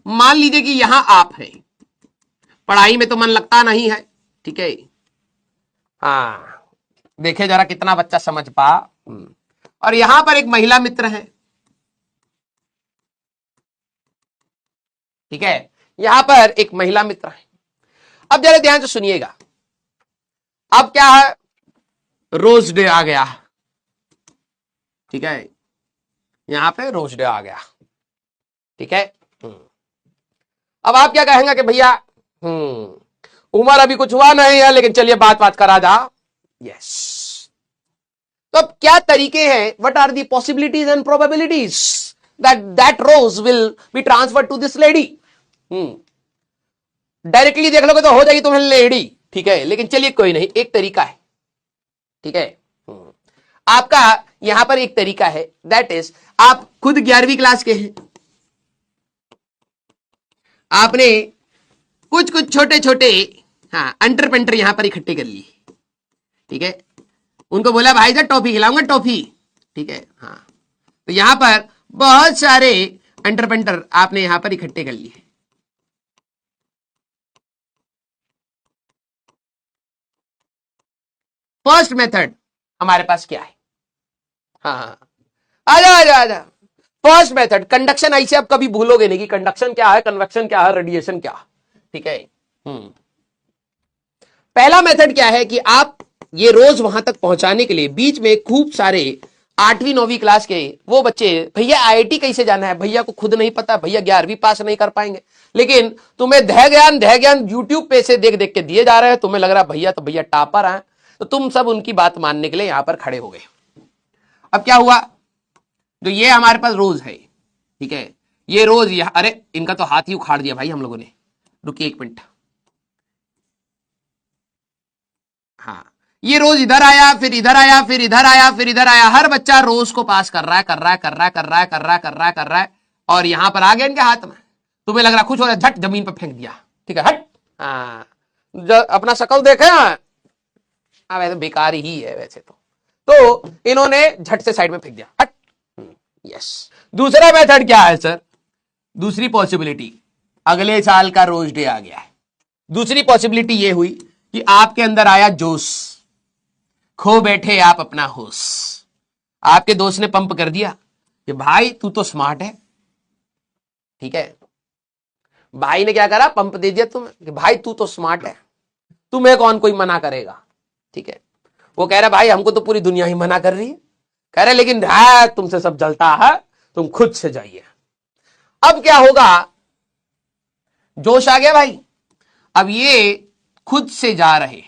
मान लीजिए कि यहां आप हैं, पढ़ाई में तो मन लगता नहीं है, ठीक है। हाँ, देखे जरा कितना बच्चा समझ पा। और यहां पर एक महिला मित्र है, ठीक है, यहां पर एक महिला मित्र है। अब जरा ध्यान से सुनिएगा, अब क्या है, रोज डे आ गया, ठीक है, यहां पे रोज डे आ गया, ठीक है। अब आप क्या कहेंगे कि भैया उम्र अभी कुछ हुआ नहीं है, लेकिन चलिए बात करा जा। यस, तो अब क्या तरीके हैं, what are the possibilities and probabilities that rose will be transfer to this lady. Directly देख लोगे तो हो जाएगी तुम्हें लेडी, ठीक है, लेकिन चलिए कोई नहीं, एक तरीका है, ठीक है। आपका यहां पर एक तरीका है, दैट इज आप खुद 11वीं क्लास के हैं, आपने कुछ कुछ छोटे छोटे अंटर पेंटर यहां पर इकट्ठे कर लिए, ठीक है, उनको बोला भाई साहब टॉफी खिलाऊंगा टॉफी, ठीक है। हाँ, तो यहां पर बहुत सारे अंटर पेंटर आपने यहां पर इकट्ठे कर लिए। फर्स्ट मेथड हमारे पास क्या है, हाँ, आजा आजा आजा, फर्स्ट मेथड कंडक्शन। ऐसे आप कभी भूलोगे नहीं कि कंडक्शन क्या है, कन्वेक्शन क्या है, रेडिएशन क्या है, ठीक है। पहला मेथड क्या है कि आप ये रोज वहां तक पहुंचाने के लिए बीच में खूब सारे 8वीं 9वीं क्लास के वो बच्चे, भैया आईआईटी कैसे जाना है, भैया को खुद नहीं पता, भैया 11वीं पास नहीं कर पाएंगे, लेकिन तुम्हें धै ज्ञान यूट्यूब पे से देख देख के दिए जा रहे हैं, तुम्हें लग रहा है भैया तो भैया टॉपर हैं, तो तुम सब उनकी बात मानने के लिए यहां पर खड़े हो गए। अब क्या हुआ, तो ये हमारे पास रोज है, ठीक है, ये रोज अरे इनका तो हाथ ही उखाड़ दिया भाई हम लोगों ने, रुकिए एक मिनट। हाँ, ये रोज इधर आया, फिर इधर आया, फिर इधर आया, फिर इधर आया, हर बच्चा रोज को पास कर रहा है, कर रहा है, कर रहा है, कर रहा है, कर रहा है, कर रहा है, कर रहा है, और यहां पर आ गया इनके हाथ में, तुम्हें लग रहा खुश हो रहा है, झट जमीन पर फेंक दिया, ठीक है, हट। हाँ, अपना शकल देखे, वैसे बेकार ही है वैसे तो इन्होंने झट से साइड में फेंक दिया, हट। यस, दूसरा मेथड क्या है सर, दूसरी पॉसिबिलिटी, अगले साल का रोज डे आ गया है, दूसरी पॉसिबिलिटी ये हुई कि आपके अंदर आया जोश, खो बैठे आप अपना होश, आपके दोस्त ने पंप कर दिया कि भाई तू तो स्मार्ट है, ठीक है, भाई ने क्या करा, पंप दे दिया तुम्हें कि भाई तू तो स्मार्ट है, तुम्हें कौन कोई मना करेगा, ठीक है। वो कह रहा भाई हमको तो पूरी दुनिया ही मना कर रही है, कह रहे लेकिन तुमसे सब जलता है, तुम खुद से जाइए। अब क्या होगा, जोश आ गया भाई, अब ये खुद से जा रहे,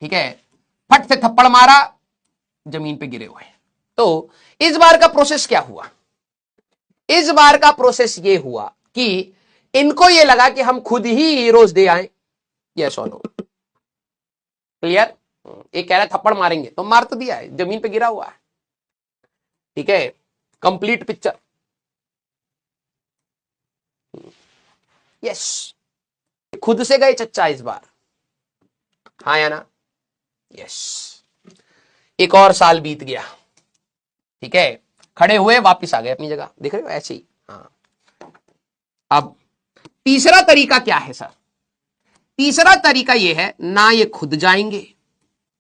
ठीक है, फट से थप्पड़ मारा, जमीन पे गिरे हुए। तो इस बार का प्रोसेस क्या हुआ, इस बार का प्रोसेस ये हुआ कि इनको ये लगा कि हम खुद ही हीरोज दे आए, यस और नो, क्लियर। एक कह रहा है थप्पड़ मारेंगे, तो मार तो दिया है, जमीन पे गिरा हुआ है, ठीक है, कंप्लीट पिक्चर। यस, खुद से गए चच्चा इस बार, हाँ या ना, यस। एक और साल बीत गया, ठीक है, खड़े हुए वापस आ गए अपनी जगह, देख रहे हो ऐसे ही। हाँ, अब तीसरा तरीका क्या है सर, तीसरा तरीका यह है, ना ये खुद जाएंगे,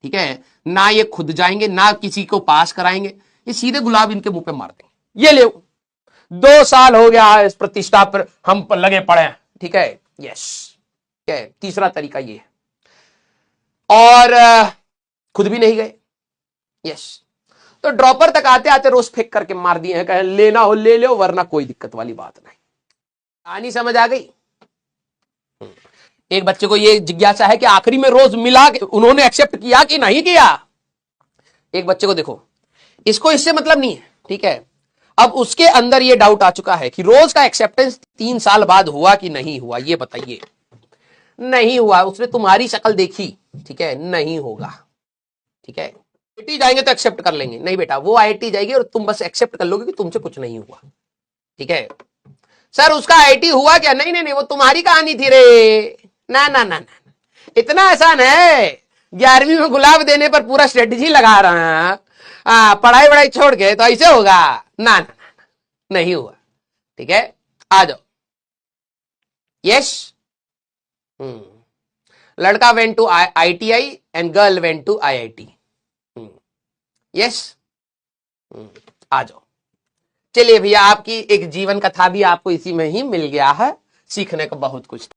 ठीक है, ना ये खुद जाएंगे, ना किसी को पास कराएंगे, ये सीधे गुलाब इनके मुंह पे मार देंगे, ये ले 2 साल हो गया इस प्रतिष्ठा पर हम पर लगे पड़े हैं, ठीक है, यस, ठीक है, तीसरा तरीका ये है। और खुद भी नहीं गए, यस, तो ड्रॉपर तक आते आते रोज फेंक करके मार दिए हैं, कहे लेना हो ले लो, वरना कोई दिक्कत वाली बात नहीं। कहानी समझ आ गई। एक बच्चे को ये जिज्ञासा है कि आखिरी में रोज मिला, उन्होंने एक्सेप्ट किया कि नहीं किया। एक बच्चे को देखो, इसको इससे मतलब नहीं है, ठीक है, अब उसके अंदर ये डाउट आ चुका है कि रोज का एक्सेप्टेंस 3 साल बाद हुआ कि नहीं हुआ, ये बताइए। नहीं हुआ, उसने तुम्हारी शक्ल देखी, ठीक है, नहीं होगा, ठीक है, आईआईटी जाएंगे तो एक्सेप्ट कर लेंगे, नहीं बेटा, वो आईआईटी जाएगी और तुम बस एक्सेप्ट कर लोगे कि तुमसे कुछ नहीं हुआ, ठीक है। सर उसका आईआईटी हुआ क्या, नहीं नहीं नहीं, वो तुम्हारी कहानी थी रे, ना ना ना ना, इतना आसान है, 11वीं में गुलाब देने पर पूरा स्ट्रेटेजी लगा रहा है, पढ़ाई वढ़ाई छोड़ के तो ऐसे होगा, ना ना ना, नहीं हुआ, ठीक है, आ जाओ। यस। लड़का went to ITI and girl went to IIT। Yes. आ जाओ। चलिए भैया, आपकी एक जीवन कथा भी आपको इसी में ही मिल गया है, सीखने को बहुत कुछ।